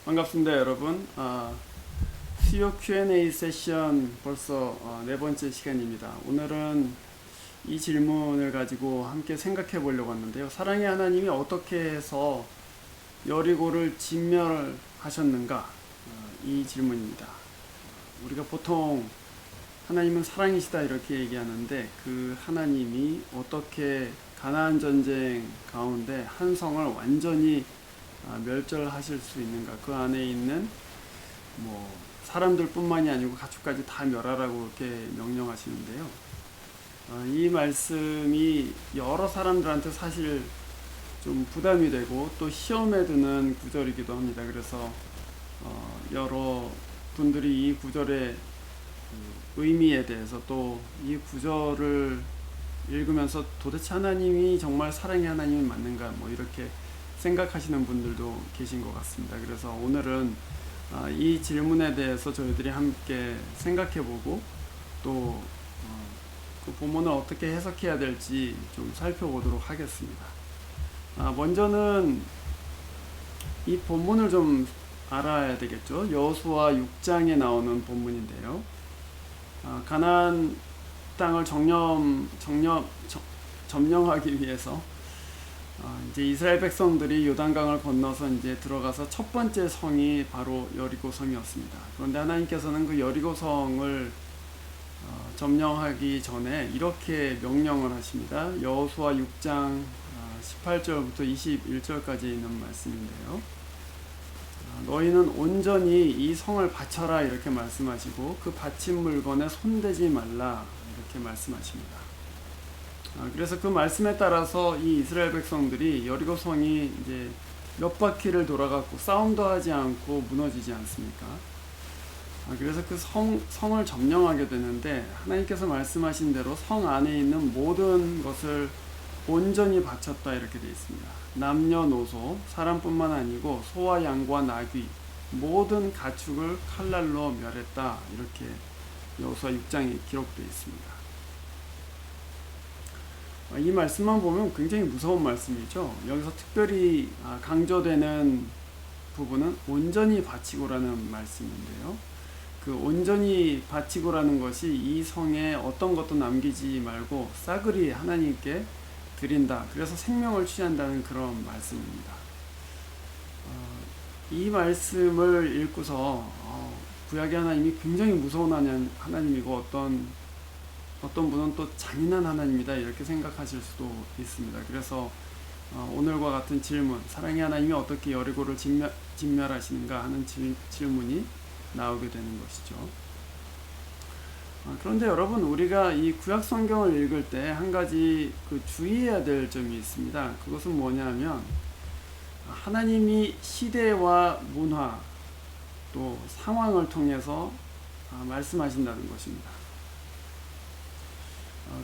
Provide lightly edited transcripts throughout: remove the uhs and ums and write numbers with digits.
반갑습니다, 여러분. 수요 Q&A 세션 벌써 네 번째 시간입니다. 오늘은 이 질문을 가지고 함께 생각해 보려고 하는데요. 사랑의 하나님이 어떻게 해서 여리고를 진멸하셨는가? 이 질문입니다. 우리가 보통 하나님은 사랑이시다 이렇게 얘기하는데 그 하나님이 어떻게 가나안 전쟁 가운데 한 성을 완전히 멸절하실 수 있는가? 그 안에 있는 사람들뿐만이 아니고 가축까지 다 멸하라고 이렇게 명령하시는데요. 이 말씀이 여러 사람들한테 사실 좀 부담이 되고 또 시험에 드는 구절이기도 합니다. 그래서 여러 분들이 이 구절의 의미에 대해서 또 이 구절을 읽으면서 도대체 하나님이 정말 사랑의 하나님이 맞는가 이렇게 생각하시는 분들도 계신 것 같습니다. 그래서 오늘은 이 질문에 대해서 저희들이 함께 생각해보고 또 그 본문을 어떻게 해석해야 될지 좀 살펴보도록 하겠습니다. 먼저는 이 본문을 좀 알아야 되겠죠. 여호수아 6장에 나오는 본문인데요. 가나안 땅을 점령하기 위해서 이제 이스라엘 백성들이 요단강을 건너서 이제 들어가서 첫 번째 성이 바로 여리고 성이었습니다. 그런데 하나님께서는 그 여리고 성을 점령하기 전에 이렇게 명령을 하십니다. 여호수아 6장 18절부터 21절까지 있는 말씀인데요. 너희는 온전히 이 성을 바쳐라 이렇게 말씀하시고 그 바친 물건에 손대지 말라 이렇게 말씀하십니다. 그래서 그 말씀에 따라서 이 이스라엘 백성들이 여리고 성이 이제 몇 바퀴를 돌아갔고 싸움도 하지 않고 무너지지 않습니까? 그래서 그 성을 점령하게 되는데 하나님께서 말씀하신 대로 성 안에 있는 모든 것을 온전히 바쳤다 이렇게 되어 있습니다. 남녀노소 사람뿐만 아니고 소와 양과 나귀 모든 가축을 칼날로 멸했다 이렇게 여호수아 6장에 기록되어 있습니다. 이 말씀만 보면 굉장히 무서운 말씀이죠. 여기서 특별히 강조되는 부분은 온전히 바치고라는 말씀인데요. 그 온전히 바치고라는 것이 이 성에 어떤 것도 남기지 말고 싸그리 하나님께 드린다. 그래서 생명을 취한다는 그런 말씀입니다. 이 말씀을 읽고서 구약의 하나님이 굉장히 무서운 하나님이고 어떤 분은 또 잔인한 하나님이다 이렇게 생각하실 수도 있습니다. 그래서 오늘과 같은 질문, 사랑의 하나님이 어떻게 여리고를 진멸하시는가 하는 질문이 나오게 되는 것이죠. 그런데 여러분, 우리가 이 구약 성경을 읽을 때 한 가지 주의해야 될 점이 있습니다. 그것은 뭐냐면 하나님이 시대와 문화 또 상황을 통해서 말씀하신다는 것입니다.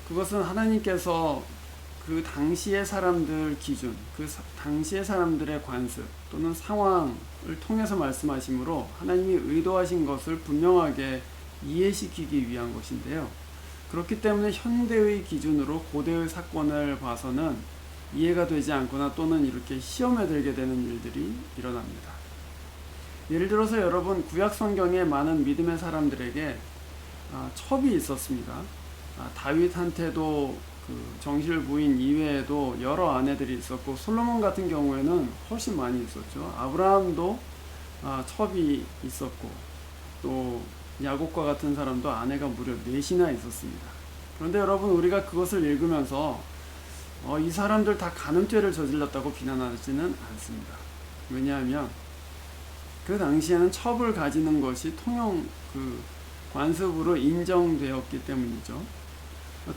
그것은 하나님께서 그 당시의 사람들 기준, 당시의 사람들의 관습 또는 상황을 통해서 말씀하시므로 하나님이 의도하신 것을 분명하게 이해시키기 위한 것인데요. 그렇기 때문에 현대의 기준으로 고대의 사건을 봐서는 이해가 되지 않거나 또는 이렇게 시험에 들게 되는 일들이 일어납니다. 예를 들어서 여러분, 구약 성경에 많은 믿음의 사람들에게 첩이 있었습니다. 다윗한테도 정실 부인 이외에도 여러 아내들이 있었고 솔로몬 같은 경우에는 훨씬 많이 있었죠. 아브라함도 첩이 있었고 또 야곱과 같은 사람도 아내가 무려 4이나 있었습니다. 그런데 여러분, 우리가 그것을 읽으면서 이 사람들 다 간음죄를 저질렀다고 비난하지는 않습니다. 왜냐하면 그 당시에는 첩을 가지는 것이 통용 관습으로 인정되었기 때문이죠.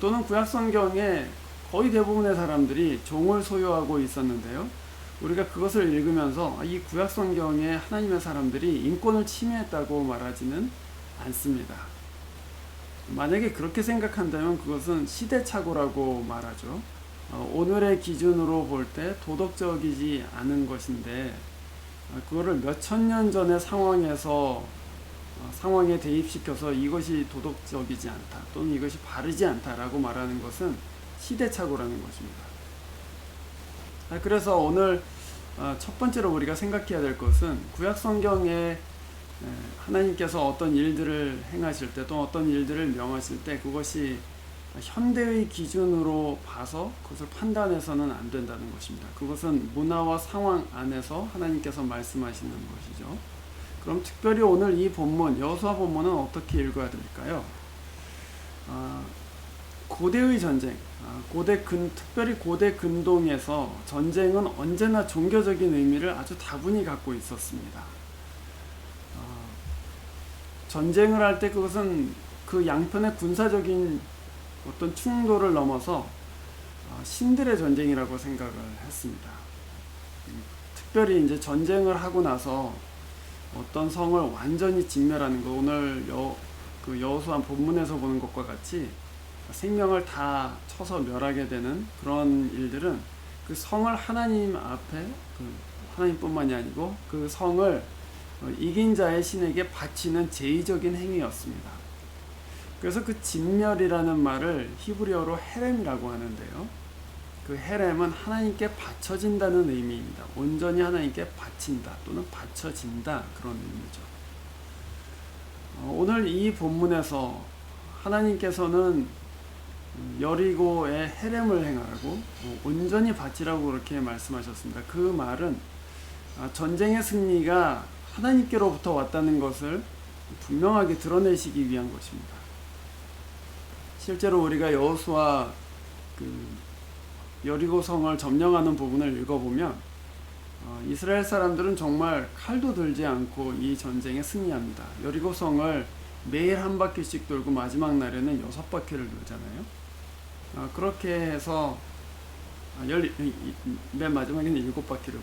또는 구약 성경에 거의 대부분의 사람들이 종을 소유하고 있었는데요. 우리가 그것을 읽으면서 이 구약 성경에 하나님의 사람들이 인권을 침해했다고 말하지는 않습니다. 만약에 그렇게 생각한다면 그것은 시대착오라고 말하죠. 오늘의 기준으로 볼 때 도덕적이지 않은 것인데 그거를 몇천 년 전의 상황에 대입시켜서 이것이 도덕적이지 않다 또는 이것이 바르지 않다라고 말하는 것은 시대착오라는 것입니다. 그래서 오늘 첫 번째로 우리가 생각해야 될 것은 구약 성경에 하나님께서 어떤 일들을 행하실 때 또 어떤 일들을 명하실 때 그것이 현대의 기준으로 봐서 그것을 판단해서는 안 된다는 것입니다. 그것은 문화와 상황 안에서 하나님께서 말씀하시는 것이죠. 그럼 특별히 오늘 이 본문 여호수아 본문은 어떻게 읽어야 될까요? 고대의 전쟁, 특별히 고대 근동에서 전쟁은 언제나 종교적인 의미를 아주 다분히 갖고 있었습니다. 전쟁을 할 때 그것은 그 양편의 군사적인 어떤 충돌을 넘어서 신들의 전쟁이라고 생각을 했습니다. 특별히 이제 전쟁을 하고 나서 어떤 성을 완전히 진멸하는 것, 오늘 여호수아 본문에서 보는 것과 같이 생명을 다 쳐서 멸하게 되는 그런 일들은 그 성을 하나님 앞에 하나님뿐만이 아니고 그 성을 이긴 자의 신에게 바치는 제의적인 행위였습니다. 그래서 그 진멸이라는 말을 히브리어로 헤렘이라고 하는데요. 그 헤렘은 하나님께 바쳐진다는 의미입니다. 온전히 하나님께 바친다 또는 바쳐진다 그런 의미죠. 오늘 이 본문에서 하나님께서는 여리고에 헤렘을 행하라고 온전히 바치라고 그렇게 말씀하셨습니다. 그 말은 전쟁의 승리가 하나님께로부터 왔다는 것을 분명하게 드러내시기 위한 것입니다. 실제로 우리가 여호수아 여리고 성을 점령하는 부분을 읽어보면 이스라엘 사람들은 정말 칼도 들지 않고 이 전쟁에 승리합니다. 여리고 성을 매일 한 바퀴씩 돌고 마지막 날에는 6바퀴를 돌잖아요. 그렇게 해서 맨 마지막에는 7바퀴를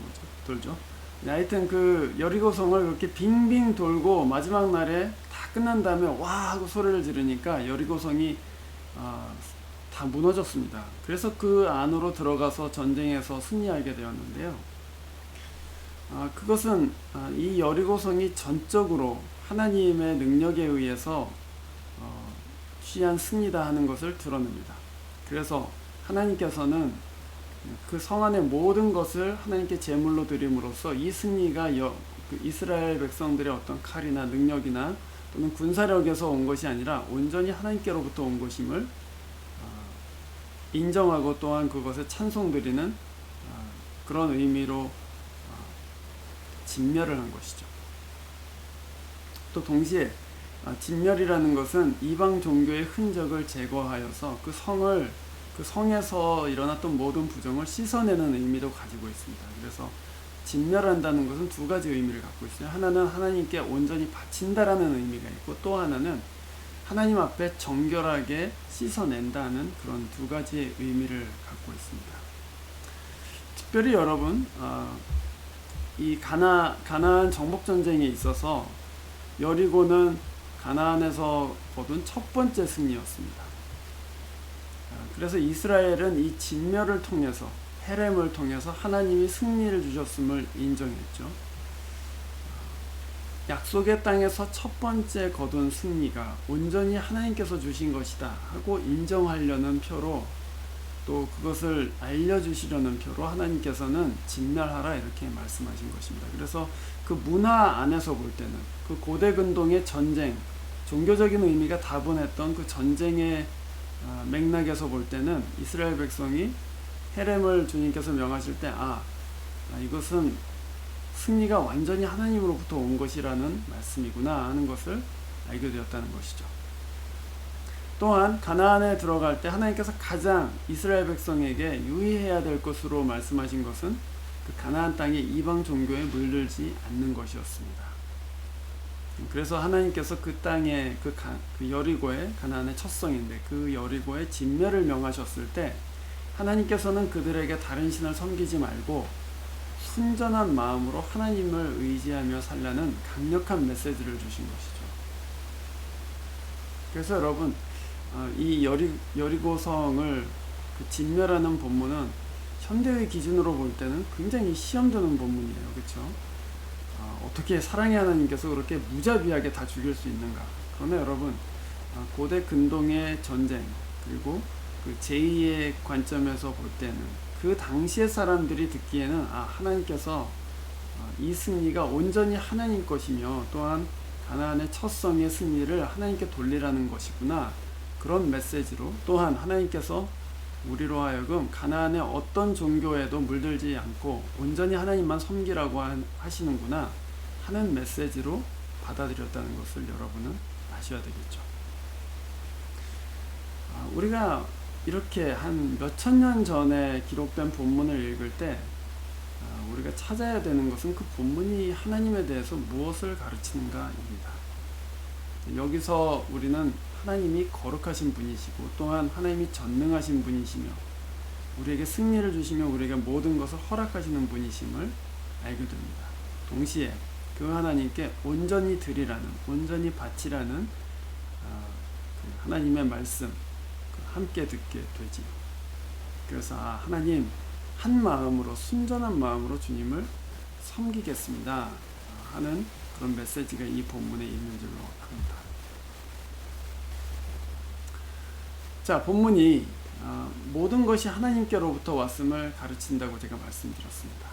돌죠. 하여튼 그 여리고 성을 그렇게 빙빙 돌고 마지막 날에 다 끝난 다음에 와 하고 소리를 지르니까 여리고 성이 다 무너졌습니다. 그래서 그 안으로 들어가서 전쟁에서 승리하게 되었는데요. 그것은 이 여리고 성이 전적으로 하나님의 능력에 의해서 취한 승리다 하는 것을 드러냅니다. 그래서 하나님께서는 그 성 안의 모든 것을 하나님께 제물로 드림으로써 이 승리가 이스라엘 백성들의 어떤 칼이나 능력이나 또는 군사력에서 온 것이 아니라 온전히 하나님께로부터 온 것임을 인정하고 또한 그것에 찬송드리는 그런 의미로 진멸을 한 것이죠. 또 동시에 진멸이라는 것은 이방 종교의 흔적을 제거하여서 그 성에서 일어났던 모든 부정을 씻어내는 의미도 가지고 있습니다. 그래서 진멸한다는 것은 두 가지 의미를 갖고 있어요. 하나는 하나님께 온전히 바친다라는 의미가 있고 또 하나는 하나님 앞에 정결하게 씻어낸다는 그런 두 가지의 의미를 갖고 있습니다. 특별히 여러분 이 가나안 정복전쟁에 있어서 여리고는 가나안에서 거둔 첫 번째 승리였습니다. 그래서 이스라엘은 이 진멸을 통해서 헤렘을 통해서 하나님이 승리를 주셨음을 인정했죠. 약속의 땅에서 첫 번째 거둔 승리가 온전히 하나님께서 주신 것이다 하고 인정하려는 표로 또 그것을 알려주시려는 표로 하나님께서는 진멸하라 이렇게 말씀하신 것입니다. 그래서 그 문화 안에서 볼 때는 그 고대 근동의 전쟁, 종교적인 의미가 다분했던 그 전쟁의 맥락에서 볼 때는 이스라엘 백성이 헤렘을 주님께서 명하실 때 이것은 승리가 완전히 하나님으로부터 온 것이라는 말씀이구나 하는 것을 알게 되었다는 것이죠. 또한 가나안에 들어갈 때 하나님께서 가장 이스라엘 백성에게 유의해야 될 것으로 말씀하신 것은 그 가나안 땅에 이방 종교에 물들지 않는 것이었습니다. 그래서 하나님께서 그 땅에 그 여리고의 가나안의 첫 성인데 그 여리고의 진멸을 명하셨을 때 하나님께서는 그들에게 다른 신을 섬기지 말고 순전한 마음으로 하나님을 의지하며 살라는 강력한 메시지를 주신 것이죠. 그래서 여러분 이 여리고 성을 진멸하는 본문은 현대의 기준으로 볼 때는 굉장히 시험되는 본문이에요. 그렇죠? 어떻게 사랑의 하나님께서 그렇게 무자비하게 다 죽일 수 있는가? 그러나 여러분 고대 근동의 전쟁 그리고 그 제2의 관점에서 볼 때는 그 당시의 사람들이 듣기에는 하나님께서 이 승리가 온전히 하나님 것이며 또한 가나안의 첫 성의 승리를 하나님께 돌리라는 것이구나, 그런 메시지로, 또한 하나님께서 우리로 하여금 가나안의 어떤 종교에도 물들지 않고 온전히 하나님만 섬기라고 하시는구나 하는 메시지로 받아들였다는 것을 여러분은 아셔야 되겠죠. 우리가 이렇게 한 몇천 년 전에 기록된 본문을 읽을 때 우리가 찾아야 되는 것은 그 본문이 하나님에 대해서 무엇을 가르치는가입니다. 여기서 우리는 하나님이 거룩하신 분이시고 또한 하나님이 전능하신 분이시며 우리에게 승리를 주시며 우리에게 모든 것을 허락하시는 분이심을 알게 됩니다. 동시에 그 하나님께 온전히 드리라는, 온전히 바치라는 그 하나님의 말씀 함께 듣게 되지요. 그래서 하나님, 한 마음으로, 순전한 마음으로 주님을 섬기겠습니다 하는 그런 메시지가 이 본문에 있는 줄로 압니다. 자, 본문이 모든 것이 하나님께로부터 왔음을 가르친다고 제가 말씀드렸습니다.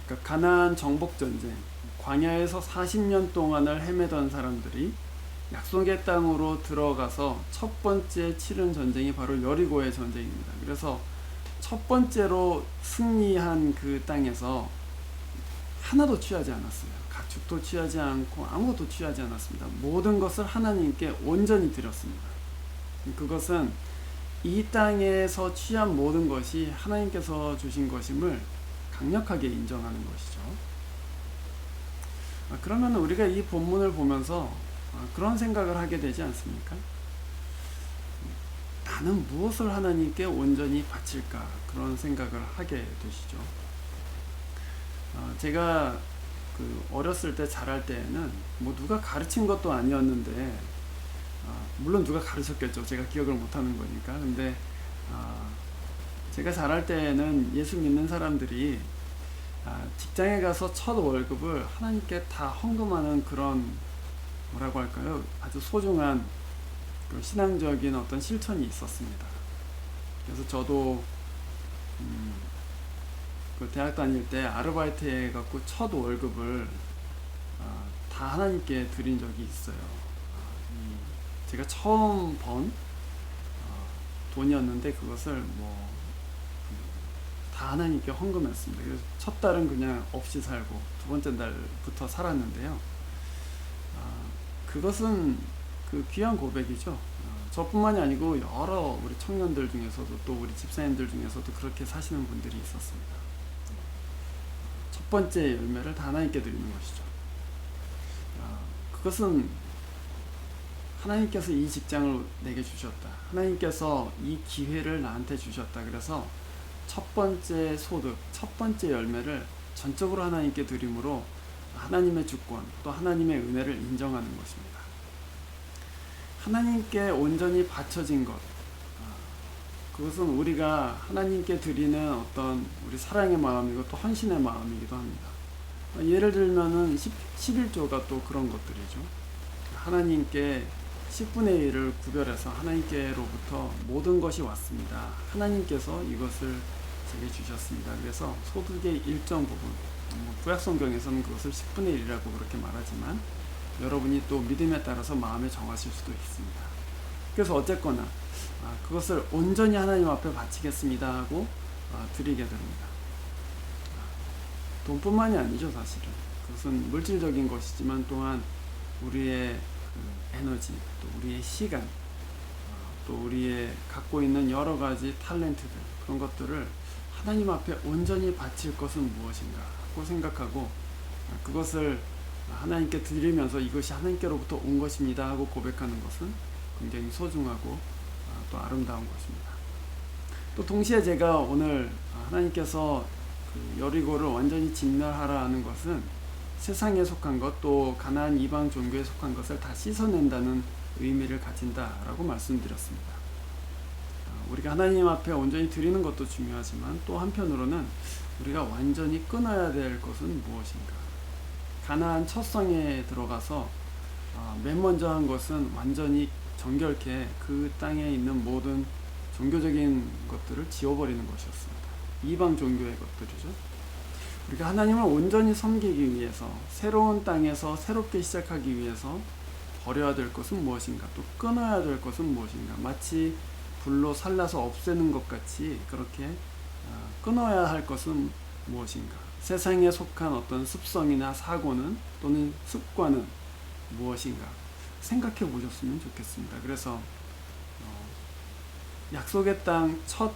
그러니까 가나안 정복 전쟁, 광야에서 40년 동안을 헤매던 사람들이 약속의 땅으로 들어가서 첫 번째 치른 전쟁이 바로 여리고의 전쟁입니다. 그래서 첫 번째로 승리한 그 땅에서 하나도 취하지 않았어요. 가축도 취하지 않고 아무것도 취하지 않았습니다. 모든 것을 하나님께 온전히 드렸습니다. 그것은 이 땅에서 취한 모든 것이 하나님께서 주신 것임을 강력하게 인정하는 것이죠. 그러면 우리가 이 본문을 보면서 그런 생각을 하게 되지 않습니까? 나는 무엇을 하나님께 온전히 바칠까? 그런 생각을 하게 되시죠. 제가 어렸을 때 자랄 때에는 누가 가르친 것도 아니었는데, 물론 누가 가르쳤겠죠. 제가 기억을 못하는 거니까. 근데 제가 자랄 때에는 예수 믿는 사람들이 직장에 가서 첫 월급을 하나님께 다 헌금하는 그런, 뭐라고 할까요? 아주 소중한 그 신앙적인 어떤 실천이 있었습니다. 그래서 저도 그 대학 다닐 때 아르바이트 해갖고 첫 월급을 다 하나님께 드린 적이 있어요. 제가 처음 번 돈이었는데 그것을 다 하나님께 헌금했습니다. 그래서 첫 달은 그냥 없이 살고 두 번째 날부터 살았는데요. 그것은 그 귀한 고백이죠. 저뿐만이 아니고 여러 우리 청년들 중에서도 또 우리 집사님들 중에서도 그렇게 사시는 분들이 있었습니다. 첫 번째 열매를 다 하나님께 드리는 것이죠. 그것은 하나님께서 이 직장을 내게 주셨다, 하나님께서 이 기회를 나한테 주셨다, 그래서 첫 번째 소득, 첫 번째 열매를 전적으로 하나님께 드림으로 하나님의 주권, 또 하나님의 은혜를 인정하는 것입니다. 하나님께 온전히 바쳐진 것, 그것은 우리가 하나님께 드리는 어떤 우리 사랑의 마음이고 또 헌신의 마음이기도 합니다. 예를 들면은 11조가 또 그런 것들이죠. 하나님께 10분의 1을 구별해서 하나님께로부터 모든 것이 왔습니다. 하나님께서 이것을 제게 주셨습니다. 그래서 소득의 일정 부분, 구약성경에서는 그것을 10분의 1이라고 그렇게 말하지만 여러분이 또 믿음에 따라서 마음에 정하실 수도 있습니다. 그래서 어쨌거나 그것을 온전히 하나님 앞에 바치겠습니다 하고 드리게 됩니다. 돈뿐만이 아니죠. 사실은 그것은 물질적인 것이지만 또한 우리의 에너지, 또 우리의 시간, 또 우리의 갖고 있는 여러 가지 탤런트들, 그런 것들을 하나님 앞에 온전히 바칠 것은 무엇인가 하고 생각하고 그것을 하나님께 드리면서 이것이 하나님께로부터 온 것입니다 하고 고백하는 것은 굉장히 소중하고 또 아름다운 것입니다. 또 동시에 제가 오늘 하나님께서 그 여리고를 완전히 진멸하라 하는 것은 세상에 속한 것, 또 가나안 이방 종교에 속한 것을 다 씻어낸다는 의미를 가진다라고 말씀드렸습니다. 우리가 하나님 앞에 온전히 드리는 것도 중요하지만 또 한편으로는 우리가 완전히 끊어야 될 것은 무엇인가. 가나안 첫 성에 들어가서 맨 먼저 한 것은 완전히 정결케 그 땅에 있는 모든 종교적인 것들을 지워버리는 것이었습니다. 이방 종교의 것들이죠. 우리가 하나님을 온전히 섬기기 위해서, 새로운 땅에서 새롭게 시작하기 위해서 버려야 될 것은 무엇인가, 또 끊어야 될 것은 무엇인가, 마치 불로 살라서 없애는 것 같이 그렇게 끊어야 할 것은 무엇인가, 세상에 속한 어떤 습성이나 사고는 또는 습관은 무엇인가 생각해 보셨으면 좋겠습니다. 그래서 약속의 땅 첫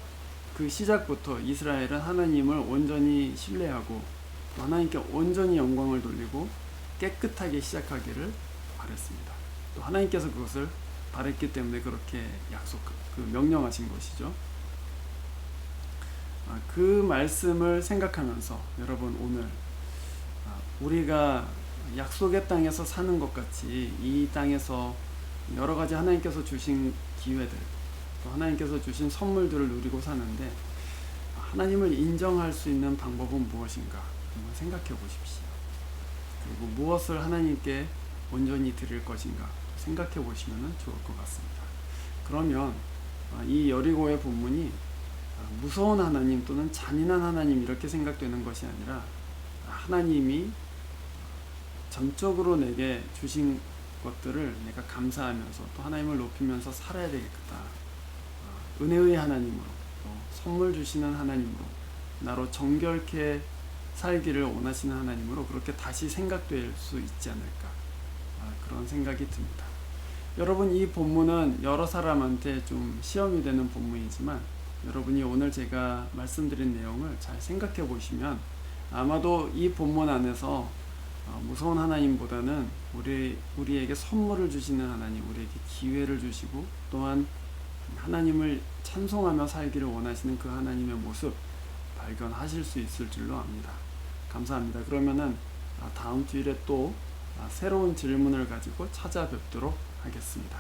그 시작부터 이스라엘은 하나님을 온전히 신뢰하고 하나님께 온전히 영광을 돌리고 깨끗하게 시작하기를 바랬습니다. 또 하나님께서 그것을 바랬기 때문에 그렇게 명령하신 것이죠. 그 말씀을 생각하면서 여러분 오늘 우리가 약속의 땅에서 사는 것 같이 이 땅에서 여러 가지 하나님께서 주신 기회들, 또 하나님께서 주신 선물들을 누리고 사는데 하나님을 인정할 수 있는 방법은 무엇인가 한번 생각해 보십시오. 그리고 무엇을 하나님께 온전히 드릴 것인가 생각해 보시면 좋을 것 같습니다. 그러면 이 여리고의 본문이 무서운 하나님 또는 잔인한 하나님 이렇게 생각되는 것이 아니라 하나님이 전적으로 내게 주신 것들을 내가 감사하면서 또 하나님을 높이면서 살아야 되겠다. 은혜의 하나님으로, 또 선물 주시는 하나님으로, 나로 정결케 살기를 원하시는 하나님으로 그렇게 다시 생각될 수 있지 않을까, 그런 생각이 듭니다. 여러분, 이 본문은 여러 사람한테 좀 시험이 되는 본문이지만 여러분이 오늘 제가 말씀드린 내용을 잘 생각해 보시면 아마도 이 본문 안에서 무서운 하나님보다는 우리에게 선물을 주시는 하나님, 우리에게 기회를 주시고 또한 하나님을 찬송하며 살기를 원하시는 그 하나님의 모습 발견하실 수 있을 줄로 압니다. 감사합니다. 그러면은 다음 주일에 또 새로운 질문을 가지고 찾아뵙도록 하겠습니다.